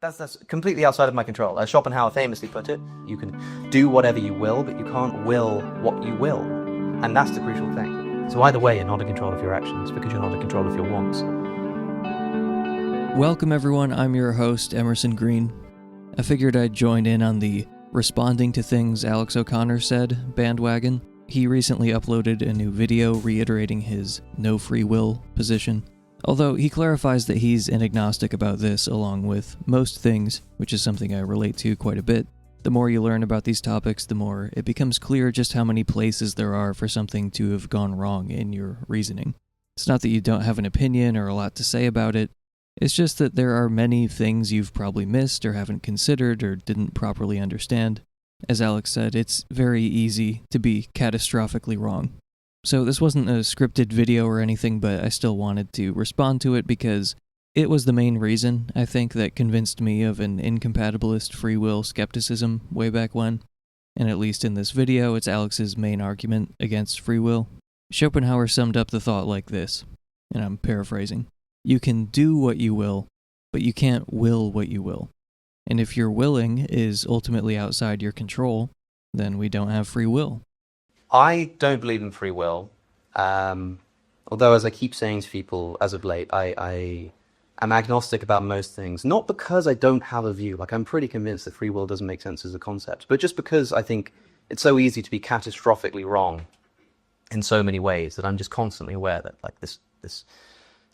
That's completely outside of my control. As Schopenhauer famously put it, you can do whatever you will, but you can't will what you will. And that's the crucial thing. So either way, you're not in control of your actions because you're not in control of your wants. Welcome everyone, I'm your host, Emerson Green. I figured I'd join in on the responding to things Alex O'Connor said bandwagon. He recently uploaded a new video reiterating his no free will position. Although he clarifies that he's an agnostic about this along with most things, which is something I relate to quite a bit. The more you learn about these topics, the more it becomes clear just how many places there are for something to have gone wrong in your reasoning. It's not that you don't have an opinion or a lot to say about it, it's just that there are many things you've probably missed or haven't considered or didn't properly understand. As Alex said, it's very easy to be catastrophically wrong. So this wasn't a scripted video or anything, but I still wanted to respond to it because it was the main reason, I think, that convinced me of an incompatibilist free will skepticism way back when. And at least in this video, it's Alex's main argument against free will. Schopenhauer summed up the thought like this, and I'm paraphrasing. You can do what you will, but you can't will what you will. And if your willing is ultimately outside your control, then we don't have free will. I don't believe in free will. Although, as I keep saying to people as of late, I am agnostic about most things. Not because I don't have a view. Like, I'm pretty convinced that free will doesn't make sense as a concept. But just because I think it's so easy to be catastrophically wrong in so many ways that I'm just constantly aware that, like, this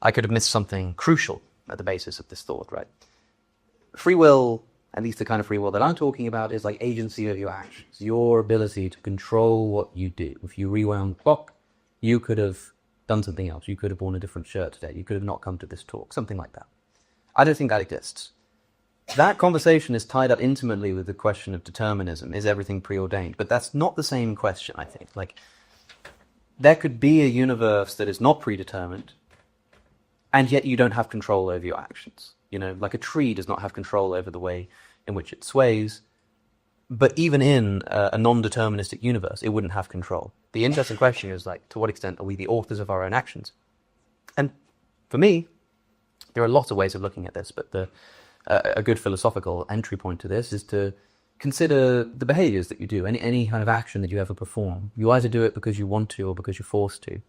I could have missed something crucial at the basis of this thought, right? Free will, at least the kind of free will that I'm talking about, is like agency of your actions, your ability to control what you do. If you rewound the clock, you could have done something else. You could have worn a different shirt today. You could have not come to this talk, something like that. I don't think that exists. That conversation is tied up intimately with the question of determinism. Is everything preordained? But that's not the same question, I think. Like, there could be a universe that is not predetermined, and yet you don't have control over your actions. You know, like a tree does not have control over the way in which it sways. But even in a non-deterministic universe, it wouldn't have control. The interesting question is, like, to what extent are we the authors of our own actions? And for me, there are lots of ways of looking at this, but a good philosophical entry point to this is to consider the behaviors that you do, any kind of action that you ever perform. You either do it because you want to or because you're forced to.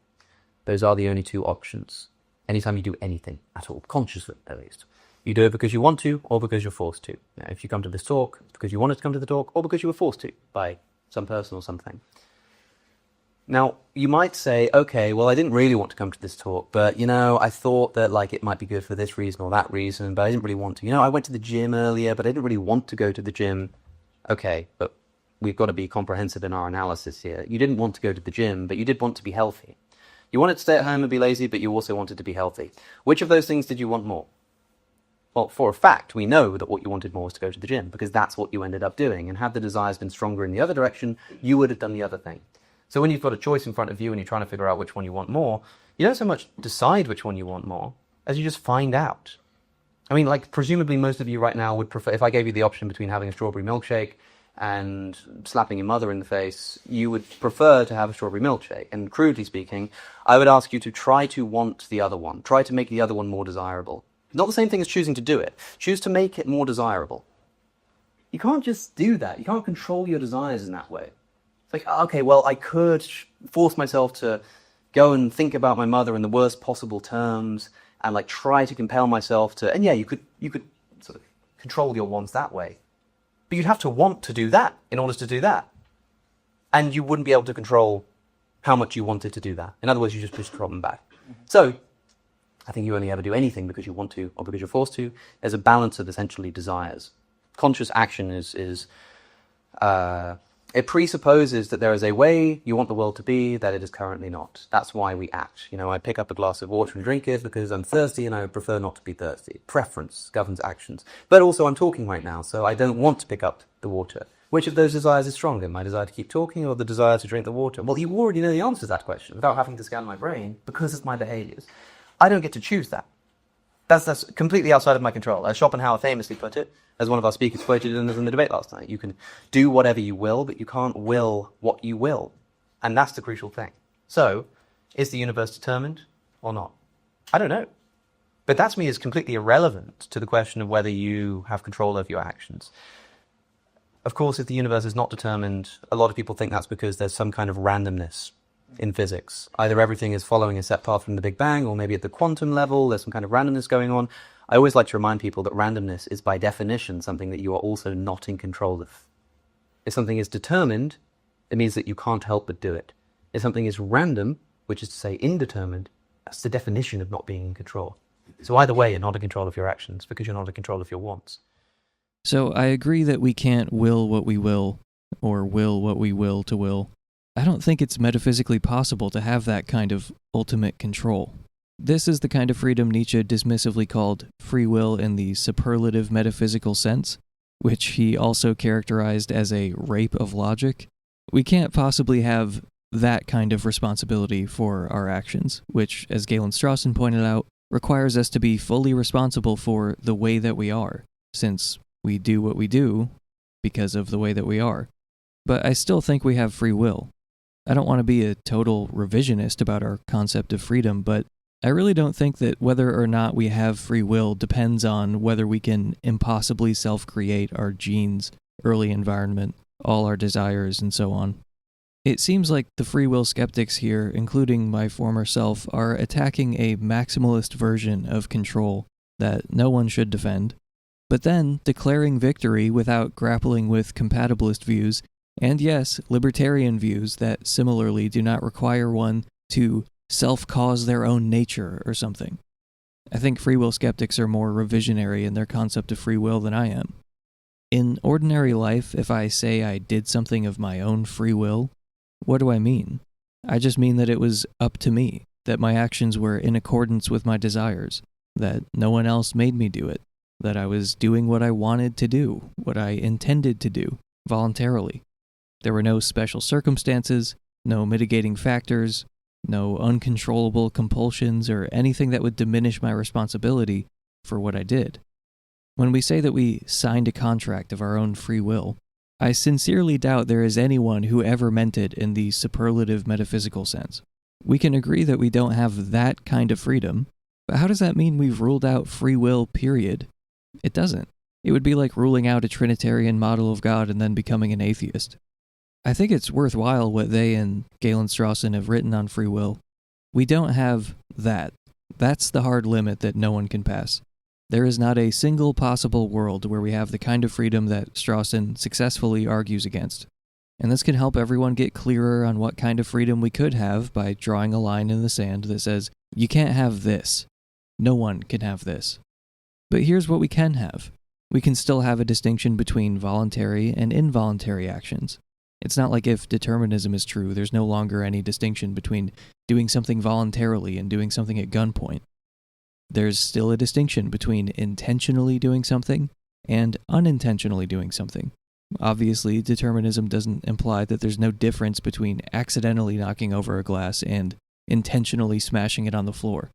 Those are the only two options. Anytime you do anything at all, consciously at least. You do it because you want to or because you're forced to. Now, if you come to this talk, it's because you wanted to come to the talk or because you were forced to by some person or something. Now, you might say, okay, well, I didn't really want to come to this talk, but, you know, I thought that, like, it might be good for this reason or that reason, but I didn't really want to. You know, I went to the gym earlier, but I didn't really want to go to the gym. Okay, but we've got to be comprehensive in our analysis here. You didn't want to go to the gym, but you did want to be healthy. You wanted to stay at home and be lazy, but you also wanted to be healthy. Which of those things did you want more? Well, for a fact, we know that what you wanted more was to go to the gym, because that's what you ended up doing. And had the desires been stronger in the other direction, you would have done the other thing. So when you've got a choice in front of you and you're trying to figure out which one you want more, you don't so much decide which one you want more, as you just find out. I mean, like, presumably most of you right now would prefer, if I gave you the option between having a strawberry milkshake and slapping your mother in the face, you would prefer to have a strawberry milkshake. And crudely speaking, I would ask you to try to want the other one. Try to make the other one more desirable. Not the same thing as choosing to do it. Choose to make it more desirable. You can't just do that. You can't control your desires in that way. It's like, okay, well, I could force myself to go and think about my mother in the worst possible terms and, like, try to compel myself to, and yeah, you could sort of control your wants that way. But you'd have to want to do that in order to do that. And you wouldn't be able to control how much you wanted to do that. In other words, you just push the problem back. So, I think you only ever do anything because you want to or because you're forced to. There's a balance of essentially desires. Conscious action it presupposes that there is a way you want the world to be that it is currently not. That's why we act. You know, I pick up a glass of water and drink it because I'm thirsty and I would prefer not to be thirsty. Preference governs actions. But also I'm talking right now, so I don't want to pick up the water. Which of those desires is stronger? My desire to keep talking or the desire to drink the water? Well, you already know the answer to that question without having to scan my brain because it's my behaviors. I don't get to choose that. That's completely outside of my control. As Schopenhauer famously put it, as one of our speakers quoted in the debate last night, you can do whatever you will, but you can't will what you will. And that's the crucial thing. So, is the universe determined or not? I don't know. But that to me is completely irrelevant to the question of whether you have control over your actions. Of course, if the universe is not determined, a lot of people think that's because there's some kind of randomness in physics. Either everything is following a set path from the Big Bang, or maybe at the quantum level, there's some kind of randomness going on. I always like to remind people that randomness is by definition something that you are also not in control of. If something is determined, it means that you can't help but do it. If something is random, which is to say indeterminate, that's the definition of not being in control. So either way, you're not in control of your actions because you're not in control of your wants. So I agree that we can't will what we will, or will what we will to will. I don't think it's metaphysically possible to have that kind of ultimate control. This is the kind of freedom Nietzsche dismissively called free will in the superlative metaphysical sense, which he also characterized as a rape of logic. We can't possibly have that kind of responsibility for our actions, which, as Galen Strawson pointed out, requires us to be fully responsible for the way that we are, since we do what we do because of the way that we are. But I still think we have free will. I don't want to be a total revisionist about our concept of freedom, but I really don't think that whether or not we have free will depends on whether we can impossibly self-create our genes, early environment, all our desires, and so on. It seems like the free will skeptics here, including my former self, are attacking a maximalist version of control that no one should defend, but then declaring victory without grappling with compatibilist views, and yes, libertarian views that similarly do not require one to self-cause their own nature or something. I think free will skeptics are more revisionary in their concept of free will than I am. In ordinary life, if I say I did something of my own free will, what do I mean? I just mean that it was up to me, that my actions were in accordance with my desires, that no one else made me do it, that I was doing what I wanted to do, what I intended to do, voluntarily. There were no special circumstances, no mitigating factors, no uncontrollable compulsions, or anything that would diminish my responsibility for what I did. When we say that we signed a contract of our own free will, I sincerely doubt there is anyone who ever meant it in the superlative metaphysical sense. We can agree that we don't have that kind of freedom, but how does that mean we've ruled out free will, period? It doesn't. It would be like ruling out a Trinitarian model of God and then becoming an atheist. I think it's worthwhile what they and Galen Strawson have written on free will. We don't have that. That's the hard limit that no one can pass. There is not a single possible world where we have the kind of freedom that Strawson successfully argues against. And this can help everyone get clearer on what kind of freedom we could have by drawing a line in the sand that says, you can't have this. No one can have this. But here's what we can have. We can still have a distinction between voluntary and involuntary actions. It's not like if determinism is true, there's no longer any distinction between doing something voluntarily and doing something at gunpoint. There's still a distinction between intentionally doing something and unintentionally doing something. Obviously, determinism doesn't imply that there's no difference between accidentally knocking over a glass and intentionally smashing it on the floor.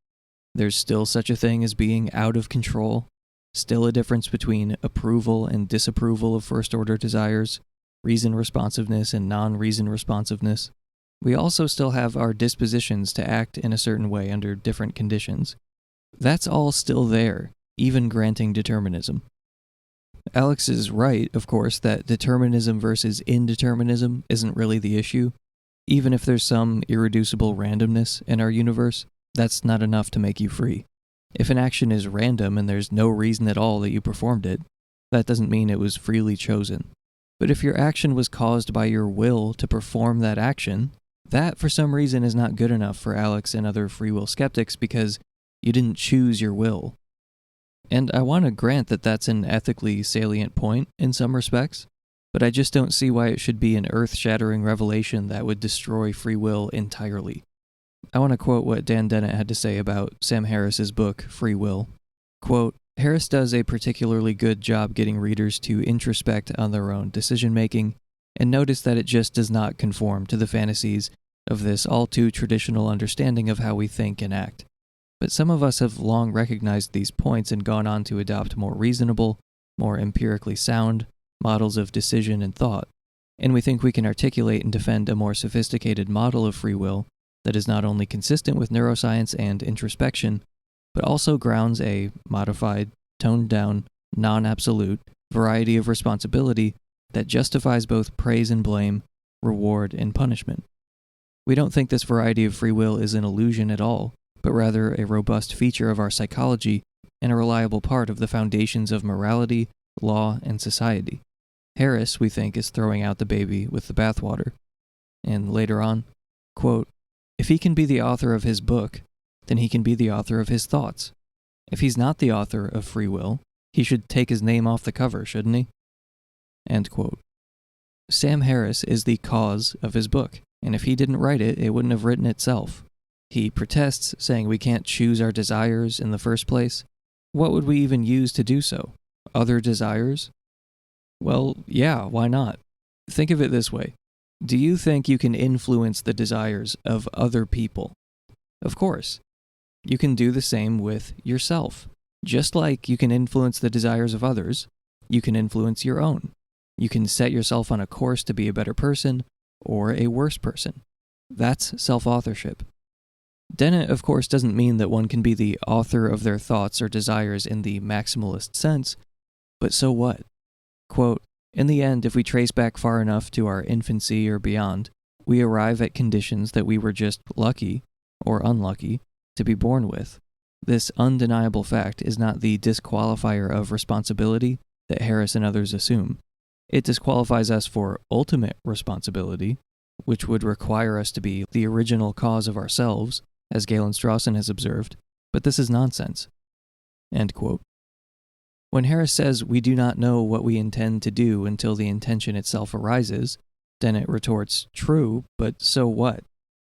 There's still such a thing as being out of control, still a difference between approval and disapproval of first-order desires, reason responsiveness and non-reason responsiveness. We also still have our dispositions to act in a certain way under different conditions. That's all still there, even granting determinism. Alex is right, of course, that determinism versus indeterminism isn't really the issue. Even if there's some irreducible randomness in our universe, that's not enough to make you free. If an action is random and there's no reason at all that you performed it, that doesn't mean it was freely chosen. But if your action was caused by your will to perform that action, that for some reason is not good enough for Alex and other free will skeptics because you didn't choose your will. And I want to grant that that's an ethically salient point in some respects, but I just don't see why it should be an earth-shattering revelation that would destroy free will entirely. I want to quote what Dan Dennett had to say about Sam Harris's book, Free Will. Quote, Harris does a particularly good job getting readers to introspect on their own decision-making and notice that it just does not conform to the fantasies of this all-too-traditional understanding of how we think and act. But some of us have long recognized these points and gone on to adopt more reasonable, more empirically sound models of decision and thought, and we think we can articulate and defend a more sophisticated model of free will that is not only consistent with neuroscience and introspection, but also grounds a modified, toned down, non-absolute variety of responsibility that justifies both praise and blame, reward and punishment. We don't think this variety of free will is an illusion at all, but rather a robust feature of our psychology and a reliable part of the foundations of morality, law, and society. Harris, we think, is throwing out the baby with the bathwater. And later on, quote, "If he can be the author of his book, then he can be the author of his thoughts. If he's not the author of free will, he should take his name off the cover, shouldn't he?" End quote. Sam Harris is the cause of his book, and if he didn't write it, it wouldn't have written itself. He protests, saying we can't choose our desires in the first place. What would we even use to do so? Other desires? Well, yeah, why not? Think of it this way. Do you think you can influence the desires of other people? Of course. You can do the same with yourself. Just like you can influence the desires of others, you can influence your own. You can set yourself on a course to be a better person or a worse person. That's self-authorship. Dennett, of course, doesn't mean that one can be the author of their thoughts or desires in the maximalist sense, but so what? Quote, "In the end, if we trace back far enough to our infancy or beyond, we arrive at conditions that we were just lucky, or unlucky, to be born with. This undeniable fact is not the disqualifier of responsibility that Harris and others assume. It disqualifies us for ultimate responsibility, which would require us to be the original cause of ourselves, as Galen Strawson has observed, but this is nonsense." End quote. When Harris says we do not know what we intend to do until the intention itself arises, Dennett retorts, true, but so what?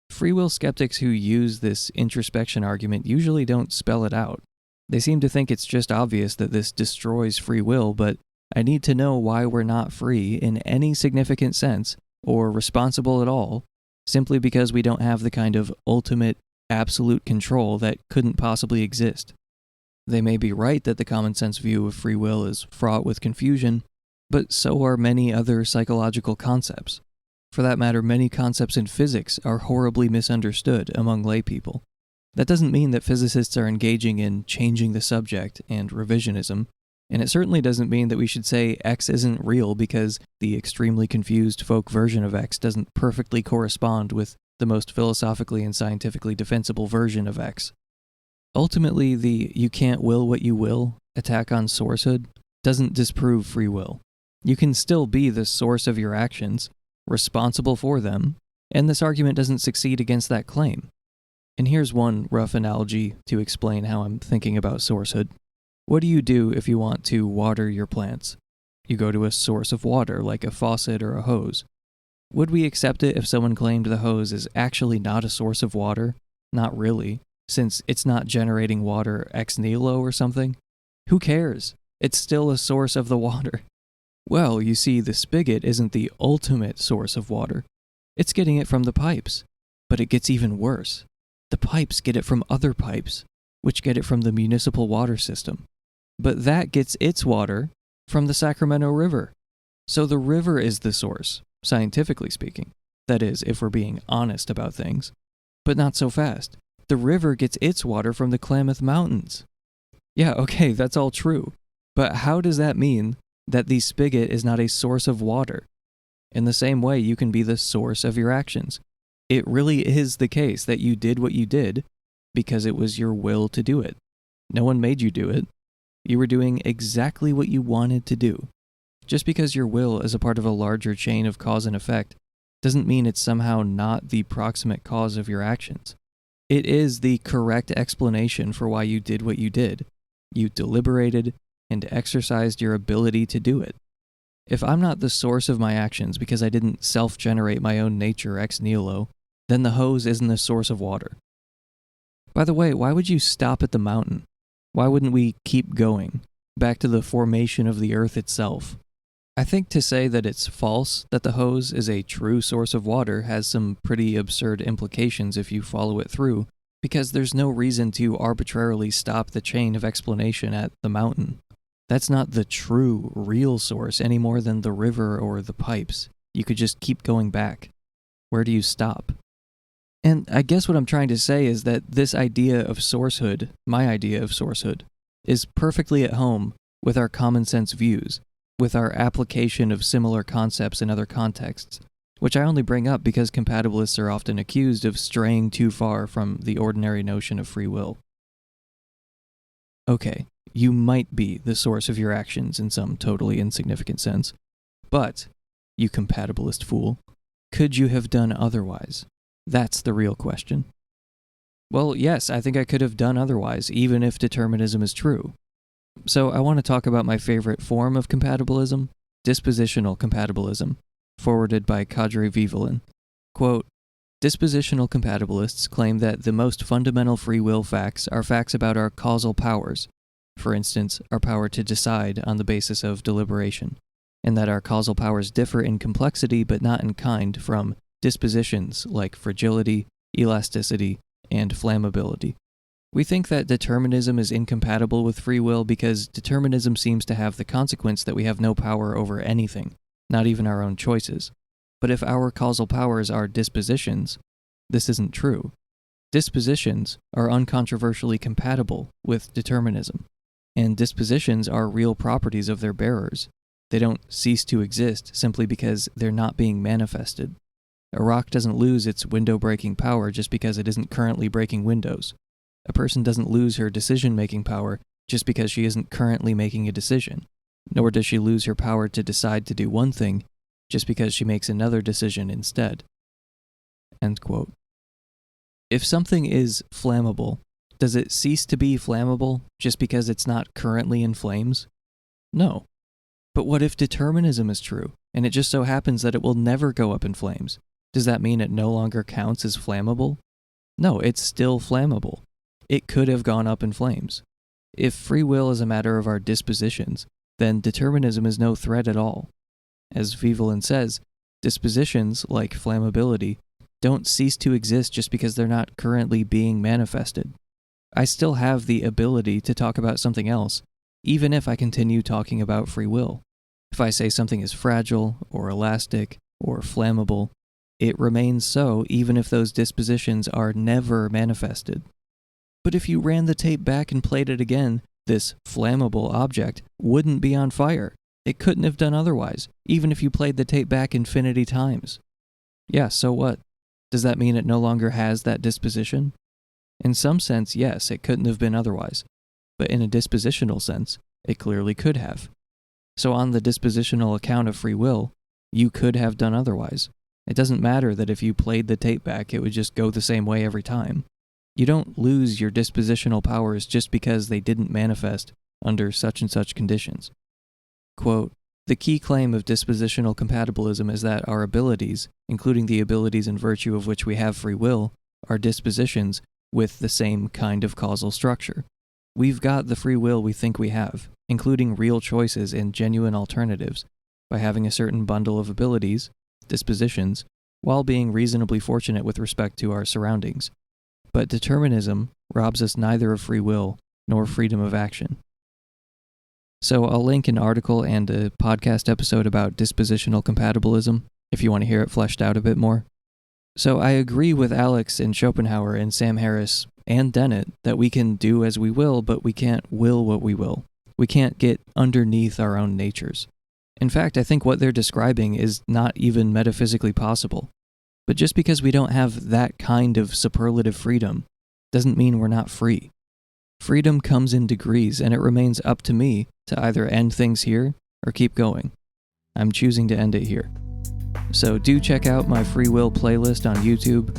Free will skeptics who use this introspection argument usually don't spell it out. They seem to think it's just obvious that this destroys free will, but I need to know why we're not free in any significant sense, or responsible at all, simply because we don't have the kind of ultimate, absolute control that couldn't possibly exist. They may be right that the common sense view of free will is fraught with confusion, but so are many other psychological concepts. For that matter, many concepts in physics are horribly misunderstood among laypeople. That doesn't mean that physicists are engaging in changing the subject and revisionism, and it certainly doesn't mean that we should say X isn't real because the extremely confused folk version of X doesn't perfectly correspond with the most philosophically and scientifically defensible version of X. Ultimately, the "you can't will what you will" attack on sourcehood doesn't disprove free will. You can still be the source of your actions, responsible for them, and this argument doesn't succeed against that claim. And here's one rough analogy to explain how I'm thinking about sourcehood. What do you do if you want to water your plants? You go to a source of water, like a faucet or a hose. Would we accept it if someone claimed the hose is actually not a source of water? Not really, since it's not generating water ex nihilo or something. Who cares? It's still a source of the water. Well, you see, the spigot isn't the ultimate source of water. It's getting it from the pipes. But it gets even worse. The pipes get it from other pipes, which get it from the municipal water system. But that gets its water from the Sacramento River. So the river is the source, scientifically speaking. That is, if we're being honest about things. But not so fast. The river gets its water from the Klamath Mountains. Yeah, okay, that's all true. But how does that mean that the spigot is not a source of water? In the same way, you can be the source of your actions. It really is the case that you did what you did because it was your will to do it. No one made you do it. You were doing exactly what you wanted to do. Just because your will is a part of a larger chain of cause and effect doesn't mean it's somehow not the proximate cause of your actions. It is the correct explanation for why you did what you did. You deliberated and exercised your ability to do it. If I'm not the source of my actions because I didn't self-generate my own nature ex nihilo, then the hose isn't the source of water. By the way, why would you stop at the mountain? Why wouldn't we keep going, back to the formation of the earth itself? I think to say that it's false that the hose is a true source of water has some pretty absurd implications if you follow it through, because there's no reason to arbitrarily stop the chain of explanation at the mountain. That's not the true, real source any more than the river or the pipes. You could just keep going back. Where do you stop? And I guess what I'm trying to say is that this idea of sourcehood, my idea of sourcehood, is perfectly at home with our common sense views, with our application of similar concepts in other contexts, which I only bring up because compatibilists are often accused of straying too far from the ordinary notion of free will. Okay, you might be the source of your actions in some totally insignificant sense, but, you compatibilist fool, could you have done otherwise? That's the real question. Well, yes, I think I could have done otherwise, even if determinism is true. So I want to talk about my favorite form of compatibilism, dispositional compatibilism, forwarded by Kadri Vihvelin. Quote, dispositional compatibilists claim that the most fundamental free will facts are facts about our causal powers, for instance, our power to decide on the basis of deliberation, and that our causal powers differ in complexity but not in kind from dispositions like fragility, elasticity, and flammability. We think that determinism is incompatible with free will because determinism seems to have the consequence that we have no power over anything, not even our own choices. But if our causal powers are dispositions, this isn't true. Dispositions are uncontroversially compatible with determinism, and dispositions are real properties of their bearers. They don't cease to exist simply because they're not being manifested. A rock doesn't lose its window-breaking power just because it isn't currently breaking windows. A person doesn't lose her decision-making power just because she isn't currently making a decision, nor does she lose her power to decide to do one thing just because she makes another decision instead. End quote. If something is flammable, does it cease to be flammable just because it's not currently in flames? No. But what if determinism is true, and it just so happens that it will never go up in flames? Does that mean it no longer counts as flammable? No, it's still flammable. It could have gone up in flames. If free will is a matter of our dispositions, then determinism is no threat at all. As Vihvelin says, dispositions, like flammability, don't cease to exist just because they're not currently being manifested. I still have the ability to talk about something else, even if I continue talking about free will. If I say something is fragile, or elastic, or flammable, it remains so even if those dispositions are never manifested. But if you ran the tape back and played it again, this flammable object wouldn't be on fire. It couldn't have done otherwise, even if you played the tape back infinity times. Yeah, so what? Does that mean it no longer has that disposition? In some sense, yes, it couldn't have been otherwise. But in a dispositional sense, it clearly could have. So on the dispositional account of free will, you could have done otherwise. It doesn't matter that if you played the tape back, it would just go the same way every time. You don't lose your dispositional powers just because they didn't manifest under such and such conditions. Quote, the key claim of dispositional compatibilism is that our abilities, including the abilities in virtue of which we have free will, are dispositions with the same kind of causal structure. We've got the free will we think we have, including real choices and genuine alternatives, by having a certain bundle of abilities, dispositions, while being reasonably fortunate with respect to our surroundings. But determinism robs us neither of free will nor freedom of action. So I'll link an article and a podcast episode about dispositional compatibilism if you want to hear it fleshed out a bit more. So I agree with Alex and Schopenhauer and Sam Harris and Dennett that we can do as we will, but we can't will what we will. We can't get underneath our own natures. In fact, I think what they're describing is not even metaphysically possible. But just because we don't have that kind of superlative freedom doesn't mean we're not free. Freedom comes in degrees, and it remains up to me to either end things here or keep going. I'm choosing to end it here. So do check out my free will playlist on YouTube.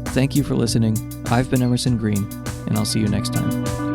Thank you for listening. I've been Emerson Green, and I'll see you next time.